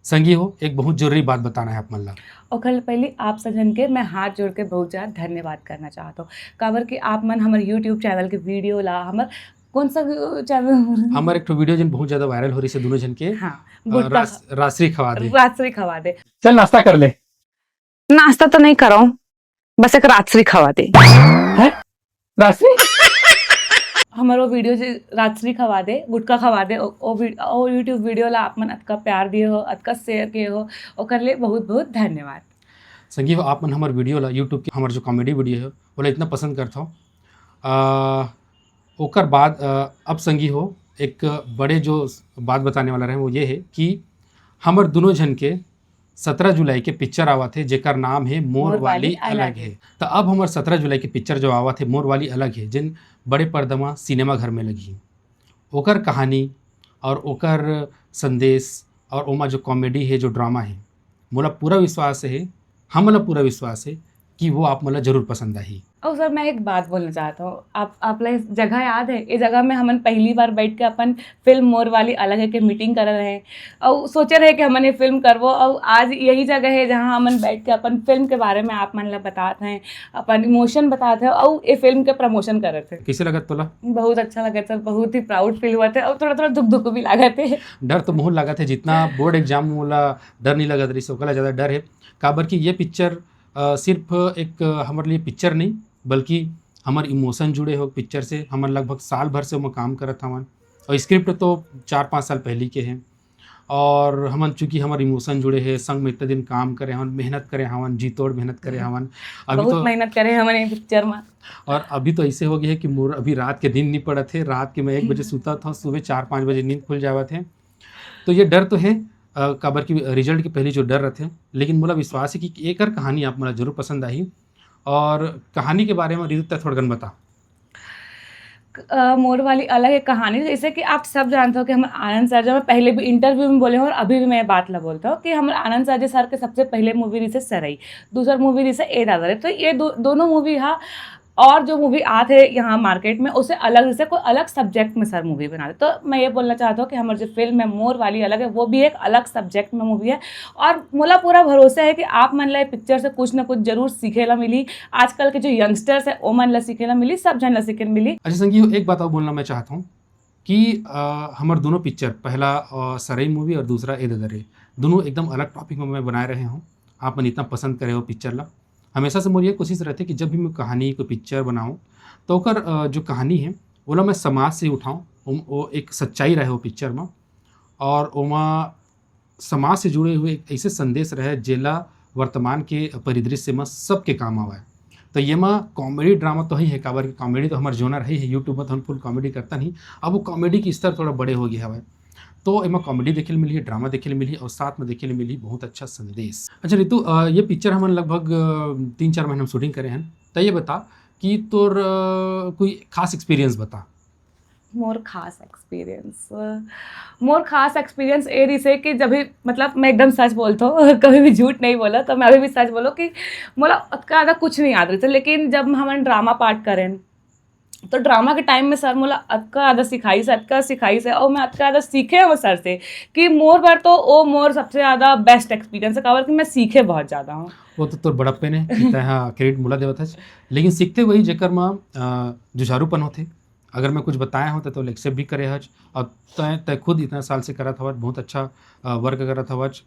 संगी हो एक बहुत जरूरी बात बताना है आप मन ला। और कल पहले आप सजन के मैं हाथ जोड़ के बहुत ज़्यादा धन्यवाद करना चाहता हूँ काबर कि आप मन हमारे यूट्यूब चैनल के वीडियो ला हमार कौन सा चैनल हमारे एक ठो वीडियो जिन बहुत ज्यादा वायरल हो रही से दोनों जन के हाँ गुटका रासरी खवा दे। राजश्री खवा दे। चल नाश्ता कर ले। नाश्ता तो नहीं करो बस एक राजश्री खवा दे। रासरी हमारो वीडियो जे राजश्री खवा दे गुटका खवा दे ओ यूट्यूब वीडियो ला आप मन अतका प्यार दिए हो अतका शेयर किए हो ओकर लिए बहुत बहुत धन्यवाद। संगी हो आप मन हमारे वीडियो ला यूट्यूब के हमारे जो कॉमेडी वीडियो है बोला इतना पसंद करता हूँ। ओकर बाद अब संगी हो एक बड़े जो बात बताने वाला रहे वो ये है कि हमार दोनों जन के 17 जुलाई के पिक्चर आवा थे जेकर नाम है मोर वाली अलग है। तो अब हमार 17 जुलाई के पिक्चर जो आवा थे मोर वाली अलग है जिन बड़े पर्दा में सिनेमा घर में लगी ओकर कहानी और ओकर संदेश और ओमा जो कॉमेडी है जो ड्रामा है मोला पूरा विश्वास है हमला पूरा विश्वास है कि वो आप मला जरूर पसंद आई। और सर मैं एक बात बोलना चाहता हूँ आप ला इस जगह याद है इस जगह में हमन पहली बार बैठ के अपन फिल्म मोर वाली अलग है के मीटिंग कर रहे हैं और सोचे रहे कि हमन ये फिल्म करवो और आज यही जगह है जहाँ हमन बैठ के अपन फिल्म के बारे में आप मन ला बताते हैं अपन इमोशन बताते हैं और ये फिल्म के प्रमोशन कर रहे थे। कैसे लगा तोला? बहुत अच्छा लगा सर बहुत ही प्राउड फील हुआ थे और थोड़ा थोड़ा दुख दुख भी लगा थे। डर तो बहुत लगा थे जितना बोर्ड एग्जाम वाला डर नहीं लगा रही से ओकला ज़्यादा डर है काबर कि ये पिक्चर सिर्फ एक हमारे लिए पिक्चर नहीं बल्कि हमारे इमोशन जुड़े हो पिक्चर से। हमारे लगभग साल भर से हम काम करत हवन और स्क्रिप्ट तो 4-5 साल पहले के हैं और हमन चूँकि हमारे इमोशन जुड़े हैं संग में इतने दिन काम करे हवन मेहनत करे हवन जी तोड़ मेहनत करे हवन अभी बहुत तो मेहनत करे हमारे पिक्चर में। और अभी तो ऐसे हो गया है कि मोर अभी रात के दिन नहीं पड़ा थे रात के मैं 1 बजे सूता था सुबह 4-5 बजे नींद खुल जावा थे। तो ये डर तो है काबर की रिजल्ट के पहले जो डर रहे थे लेकिन मोला विश्वास है कि एक कहानी आप मला जरूर पसंद आई और कहानी के बारे में रितु थोड़ा गन बता। मोर वाली अलग एक कहानी जैसे कि आप सब जानते हो कि हम आनंद सर जो मैं पहले भी इंटरव्यू में बोले हूँ और अभी भी मैं बात ला बोलता हूँ कि हम आनंद सर सर के सबसे पहले मूवी रही से सरई दूसरा मूवी रही से ए दादा तो ये दोनों मूवी हाँ और जो मूवी आते यहाँ मार्केट में उसे अलग जैसे कोई अलग सब्जेक्ट में सर मूवी बना दे। तो मैं ये बोलना चाहता हूँ कि हमारी जो फिल्म है मोर वाली अलग है वो भी एक अलग सब्जेक्ट में मूवी है और मोला पूरा भरोसा है कि आप मन ला पिक्चर से कुछ ना कुछ जरूर सीखेला मिली। आजकल के जो यंगस्टर्स है वो मन ला सीखेला मिली सब जन ला सीखे मिली। अच्छा संगी एक बात और बोलना मैं चाहता हूँ कि हमारे दोनों पिक्चर पहला सरई मूवी और दूसरा ए ददरे दोनों एकदम अलग टॉपिक में मैं बनाए रहे हूँ। आप मन इतना पसंद करे हो पिक्चर ला हमेशा से मोरी ये कोशिश रहती है कि जब भी मैं कहानी को पिक्चर बनाऊँ तो ओकर जो कहानी है वो ला मैं समाज से उठाऊँ वो एक सच्चाई रहे हो पिक्चर में और ओमा समाज से जुड़े हुए एक ऐसे संदेश रहे जेला वर्तमान के परिदृश्य में सबके काम आवा है। तो ये में कॉमेडी ड्रामा तो ही है काबर की कॉमेडी तो हमारे जोनर है यूट्यूब में तो हम फुल कॉमेडी करता नहीं अब वो कॉमेडी की स्तर थोड़ा बड़े हो गया है तो एमा कॉमेडी देखे मिली है ड्रामा देखे मिली और साथ में देखे मिली बहुत अच्छा संदेश। अच्छा रितु ये पिक्चर हम लगभग 3-4 महीने हम शूटिंग करे हैं तो ये बता कि तोर कोई खास एक्सपीरियंस बता। मोर खास एक्सपीरियंस ये रही से कि जब भी मतलब मैं एकदम सच बोलता हूँ कभी भी झूठ नहीं बोला तो मैं अभी भी सच बोलो कि मोला ज़्यादा कुछ नहीं याद रही थी लेकिन जब हम ड्रामा पार्ट करें तो ड्रामा के टाइम में सर मोला अतका ज़्यादा सिखाई से और मैं अतका ज़्यादा सीखे वो सर से कि मोर बार तो वो मोर सबसे ज़्यादा बेस्ट एक्सपीरियंस है काबर कि मैं सीखे बहुत ज़्यादा हूँ। वो तो तोर बड़प्पे ने हाँ क्रेडिट मोला देवत है लेकिन सीखते वही जेकर में जुझारूपन होते अगर मैं कुछ बताया हूँ तो एक्सेप्ट भी करे हज और तय खुद इतना साल से करत हवज बहुत अच्छा वर्क करत हवज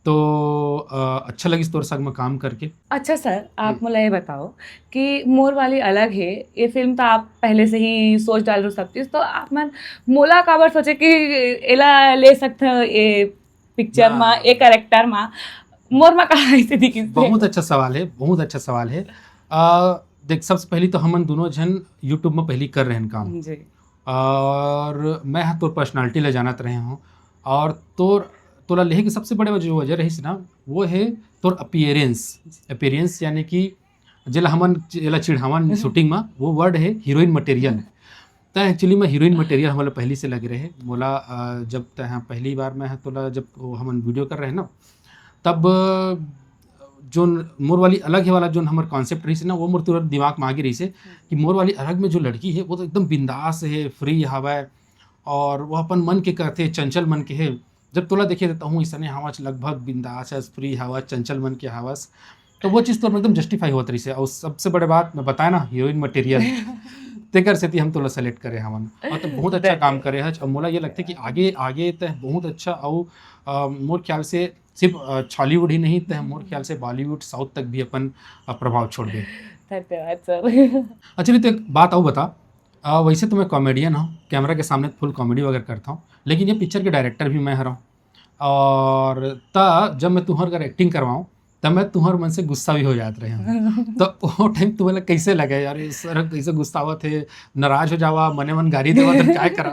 तो अच्छा लगी तोर संग में काम करके। अच्छा सर आप मुझे ये बताओ कि मोर वाली अलग है ये फिल्म तो आप पहले से ही सोच डाल रहे सब चीज़ तो आप मन मोला काबर सोचे कि एला ले सकते हो ये पिक्चर में ये कैरेक्टर में मोर में कहाँ से दिखी। बहुत अच्छा सवाल है देख सबसे पहले तो हमन दोनों जन यूट्यूब में पहली कर रहे हैं काम जी और मैं तोर पर्सनालिटी ले जानत रहे हूँ और तोला लेहे की सबसे बड़े जो वजह रही ना वो है तोर अपीयरेंस यानी कि जेला हमन जेला चिढ़ावन शूटिंग में वो वर्ड है हीरोइन मटेरियल तो एक्चुअली में हीरोइन मटेरियल हमारे पहले से लगे रहे मोला जब तहाँ पहली बार मैं तोला जब हमन वीडियो कर रहे हैं ना तब जो मोर वाली अलग है वाला जो हमारे कॉन्सेप्ट रही से ना वो मोर तुरंत दिमाग में आगे रही से कि मोर वाली अलग में जो लड़की है वो तो एकदम बिंदास है फ्री हवा और वो अपन मन के करते चंचल मन के है जब तोला देखे देता हूँ ईसने हवस लगभग बिंदास है, फ्री हवस, चंचल मन के हवस, तो वो चीज़ तो एकदम जस्टिफाई होत रही से। और सबसे बड़े बात मैं बताया ना, हीरोइन मटेरियल तेकर सेती हम तोला सेलेक्ट करे हवन, और तो बहुत अच्छा काम करे है। और मोला ये लगता है कि आगे आगे तह बहुत अच्छा, और मोर ख्याल से सिर्फ हॉलीवुड ही नहीं तह मोर ख्याल से बॉलीवुड साउथ तक भी अपन प्रभाव छोड़ गए। धन्यवाद सर। अच्छा नहीं तो एक बात और बता, वैसे तो मैं कॉमेडियन हूँ, कैमरा के सामने फुल कॉमेडी वगैरह करता हूँ, लेकिन ये पिक्चर के डायरेक्टर भी मैं हरा, और ता जब मैं तुम्हार अगर एक्टिंग करवाऊँ तब मैं तुम्हार मन से गुस्सा भी हो जात रहे हूँ। तो वो टाइम तुम्हें कैसे लगे यार, ये सर कैसे गुस्सा हुआ थे, नाराज हो जावा, मने मन गाली देवा, तो क्या करा?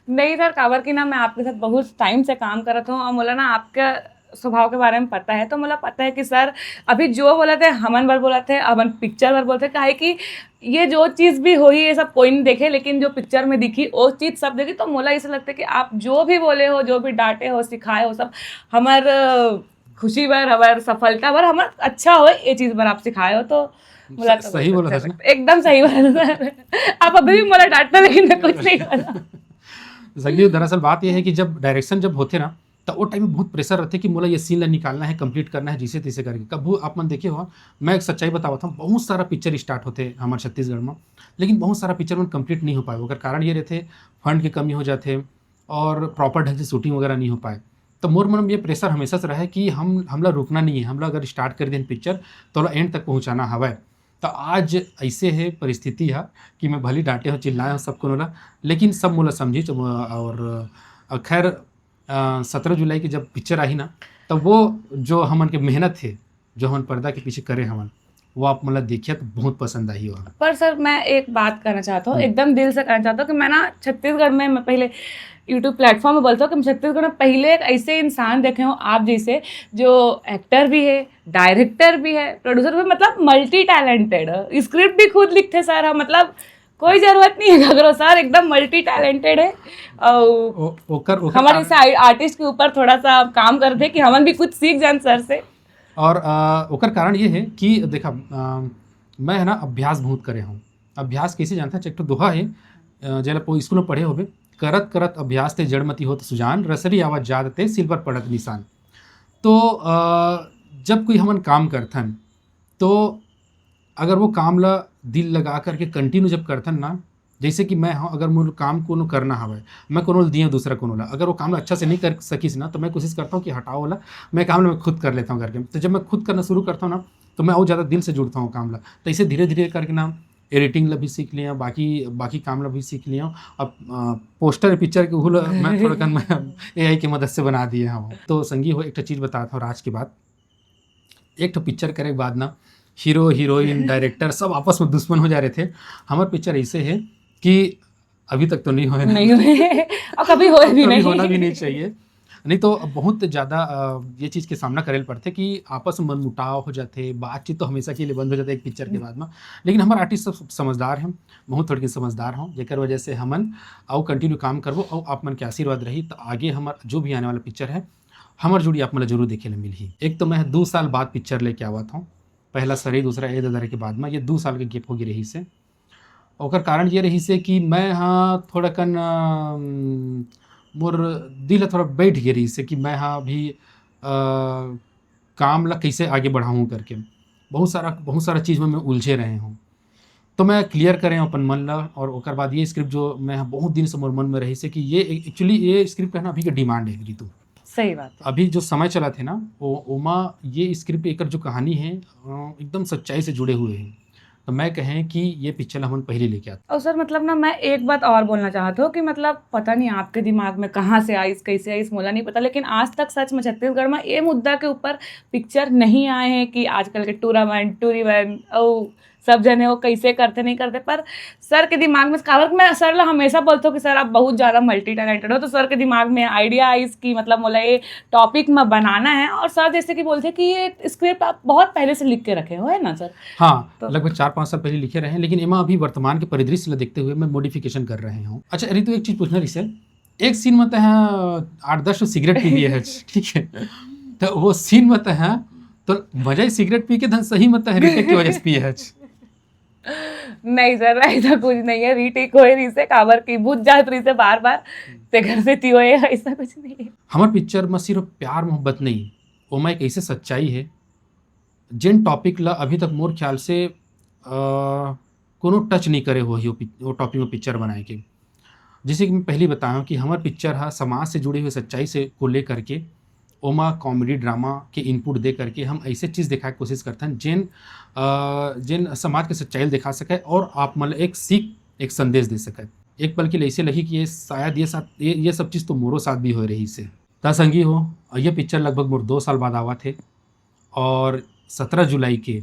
नहीं सर, काबर की ना मैं आपके साथ बहुत टाइम से काम कर रहा हूँ, और मुझे ना आपके स्वभाव के बारे में पता है, तो मुझे पता है कि सर अभी जो बोला थे हमन बार बोला थे, हमन पिक्चर बार बोलते काहे कि ये जो चीज़ भी हुई ये सब कोई नहीं देखे, लेकिन जो पिक्चर में दिखी वो चीज़ सब देखी। तो मुझे ऐसा लगता है कि आप जो भी बोले हो, जो भी डांटे हो, सिखाए हो, सब हमार खुशी बार, हमार सफलता बार, हमार अच्छा हो, ये चीज़ बार आप सिखाए हो। तो मुझे तो सही बोला था ना? एकदम सही बोला सर। आप अभी भी मुझे डांटते, लेकिन मैं कुछ नहीं बोला। संगीत दरअसल बात यह है कि जब डायरेक्शन जब होते ना, तो वो टाइम में बहुत प्रेशर रहते कि मोला ये सीन ला निकालना है, कंप्लीट करना है, जिसे तिसे करके। कब आप मन देखे हो, मैं एक सच्चाई बतावा था, बहुत सारा पिक्चर स्टार्ट होते हमारे छत्तीसगढ़ में, लेकिन बहुत सारा पिक्चर में कंप्लीट नहीं हो पाए। अगर कारण ये रहते फंड की कमी हो जाते और प्रॉपर ढंग से शूटिंग वगैरह नहीं हो पाए। तो मोर मन में ये प्रेशर हमेशा से रहा है कि हमला रुकना नहीं है, हमला अगर स्टार्ट कर दें पिक्चर तो एंड तक पहुँचाना हवा है। तो आज ऐसे है परिस्थिति है कि मैं भली डांटे हो, चिल्लाए हो सबको नोला, लेकिन सब मोला समझी। और खैर 17 जुलाई की जब पिक्चर आई ना, तब वो जो हमन के मेहनत थे, जो हमन पर्दा के पीछे करे हमन, वो आप मतलब देखिए तो बहुत पसंद आई हो। पर सर मैं एक बात करना चाहता हूँ, एकदम दिल से कहना चाहता हूँ कि मैं ना छत्तीसगढ़ में, मैं पहले यूट्यूब प्लेटफॉर्म में बोलता हूँ कि मैं छत्तीसगढ़ में पहले एक ऐसे इंसान देखे हूँ आप जैसे, जो एक्टर भी है, डायरेक्टर भी है, प्रोड्यूसर भी, मतलब मल्टी टैलेंटेड, स्क्रिप्ट भी खुद लिखते सर हम, मतलब कोई जरूरत नहीं है घगरो सर, एकदम मल्टी टैलेंटेड है। और हमारे से आर्टिस्ट के ऊपर थोड़ा सा काम कर दे कि हम भी कुछ सीख जान सर से। और ओकर कारण ये है कि देखा, मैं है ना अभ्यास बहुत करे हूँ। अभ्यास कैसे जानता है, एक तो दोहा है, जला स्कूल में पढ़े होबे, करत करत अभ्यास ते जड़मती होत सुजान, रसरी आवाज जादते सिल पर पड़त निशान। तो जब कोई हमन काम करथन, तो अगर वो काम ला दिल लगा करके कंटिन्यू जब करथन ना, जैसे कि मैं हाँ, अगर मोर काम को करना हवे, मैं कोनो दिए दूसरा कोनो ला, अगर वो काम ला अच्छा से नहीं कर सकीस ना, तो मैं कोशिश करता हूँ कि हटाओ वाला, मैं काम ला मैं खुद कर लेता हूँ करके। तो जब मैं खुद करना शुरू करता हूँ ना, तो मैं और ज़्यादा दिल से जुड़ता हूँ काम ला। तो इसे धीरे धीरे करके ना एडिटिंग ला भी सीख लिया, बाकी काम ला भी सीख लिया। अब पोस्टर पिक्चर के हुल मैं थोड़ा कन मैं AI की मदद से बना दिए हूँ। तो संगी हो, एक चीज़ बताता हूँ राज की बात, एक तो पिक्चर करे के बाद ना हीरो हीरोइन डायरेक्टर सब आपस में दुश्मन हो जा रहे थे। हमारे पिक्चर ऐसे है कि अभी तक तो नहीं हुए और कभी होए भी नहीं, होना भी नहीं चाहिए। नहीं तो बहुत ज़्यादा ये चीज़ के सामना करे पड़ते कि आपस में मनमुटाव हो जाते, बातचीत तो हमेशा के लिए बंद हो जाता है एक पिक्चर के बाद में। लेकिन हमारे आर्टिस्ट सब समझदार हैं, बहुत थोड़ी समझदार हों, जेकर वजह से हमन और कंटिन्यू काम करबो, और आप मन के आशीर्वाद रही तो आगे हमारा जो भी आने वाला पिक्चर है हमार जुड़ी आप मतलब जरूर देखे मिल ही। एक तो मैं 2 साल बाद पिक्चर लेके आवा था, पहला सरे, दूसरा ए ददरे के बाद में, ये 2 साल के गैप होगी रही से। ओकर कारण ये रही से कि मैं हाँ थोड़ा कन मोर दिल थोड़ा बैठ गई रही से कि मैं हाँ अभी काम ला कैसे आगे बढ़ाऊँ करके, बहुत सारा चीज़ में मैं उलझे रहे हूँ। तो मैं क्लियर करें अपन मन ला, और ओकर बाद ये स्क्रिप्ट जो मैं बहुत दिन से मोर मन में रही से कि ये एक्चुअली ये स्क्रिप्ट है ना अभी के डिमांड है रितु। सही बात है। अभी जो समय चला थे ना, वो ओमा ये स्क्रिप्ट एक जो कहानी है एकदम सच्चाई से जुड़े हुए हैं। तो मैं कहें कि ये पिक्चर हम पहले लेके आते। और सर मतलब ना मैं एक बात और बोलना चाहता हूँ कि मतलब पता नहीं आपके दिमाग में कहाँ से आई, कैसे आई, मोला नहीं पता, लेकिन आज तक सच में छत्तीसगढ़ में ये मुद्दा के ऊपर पिक्चर नहीं आए हैं कि आजकल के टूर्नामेंट टूरिवन और सब जने वो कैसे करते नहीं करते। पर सर के दिमाग में, काबर मैं सर ला हमेशा बोलता हूँ कि सर आप बहुत ज़्यादा मल्टी टैलेंटेड हो, तो सर के दिमाग में आइडिया आई कि मतलब मोला ये टॉपिक में बनाना है, और सर जैसे कि बोलते कि ये स्क्रिप्ट आप बहुत पहले से लिख के रखे हो, है ना सर? हाँ, तो लगभग 4-5 साल पहले लिखे रहे हैं, लेकिन एमा अभी वर्तमान के परिदृश्य देखते हुए मैं मॉडिफिकेशन कर रहे हूँ। अच्छा रितु, एक चीज़ पूछना रही सर, एक सीन में तो है 8-10 सिगरेट पी लिए है, ठीक है, तो वो सीन में तो है तो वजह सिगरेट पी के धन सही मत है रीटेक की वजह से पिए है। नहीं सर, ऐसा कुछ नहीं है, रीटेक होए रही से काबर की बुझ जात रही से बार बार ते घर से ती होए, ऐसा कुछ नहीं है। हमार पिक्चर में सिर्फ प्यार मोहब्बत नहीं, ओमा एक ऐसे सच्चाई है जिन टॉपिक ला अभी तक मोर ख्याल से कोनो टच नहीं करे हो वो टॉपिक में पिक्चर बनाए के। जैसे कि मैं पहले बताया कि हमार पिक्चर हा समाज से जुड़ी हुई सच्चाई से को लेकर के ओमा कॉमेडी ड्रामा के इनपुट दे करके हम ऐसे चीज़ दिखाए की कोशिश करते हैं जिन समाज के सच्चाई दिखा सके और आप मतलब एक सीख एक संदेश दे सके। एक पल के लिए ऐसे लगी कि ये शायद ये सब चीज़ तो मोरो साथ भी हो रही से ता संगी हो। ये पिक्चर लगभग मोर 2 साल बाद आवा थे और 17 जुलाई के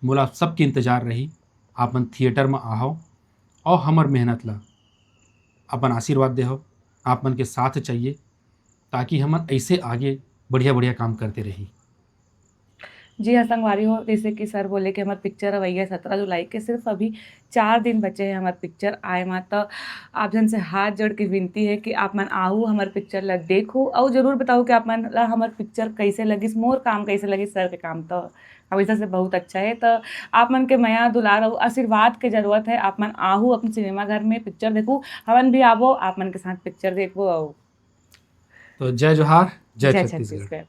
मोला आप सबके इंतजार रही। आप मन थिएटर में आओ और हमर मेहनत ला अपन आशीर्वाद दे हो, आप मन के साथ चाहिए ताकि हम ऐसे आगे बढ़िया बढ़िया काम करते रही। जी हाँ, संगवारी हो, जैसे कि सर बोले कि हमार पिक्चर अवइया 17 जुलाई के, सिर्फ अभी 4 दिन बचे हैं हमार पिक्चर आए मा। तो आप जन से हाथ जोड़ के विनती है कि आप मन आहू हमार पिक्चर ला देखो और ज़रूर बताओ कि आप मन ला हमार पिक्चर कैसे लगिस, मोर काम कैसे लगिस, सर के काम तो हमेशा से बहुत अच्छा है। तो आप मन के माया दुलार और आशीर्वाद के ज़रूरत है। आप मन आहू अपने सिनेमा घर में पिक्चर देखू, हमन भी आवो, आप मन के साथ पिक्चर देखो। और तो जय जोहार, जय जय छत्तीसगढ़। छत्तीसगढ़।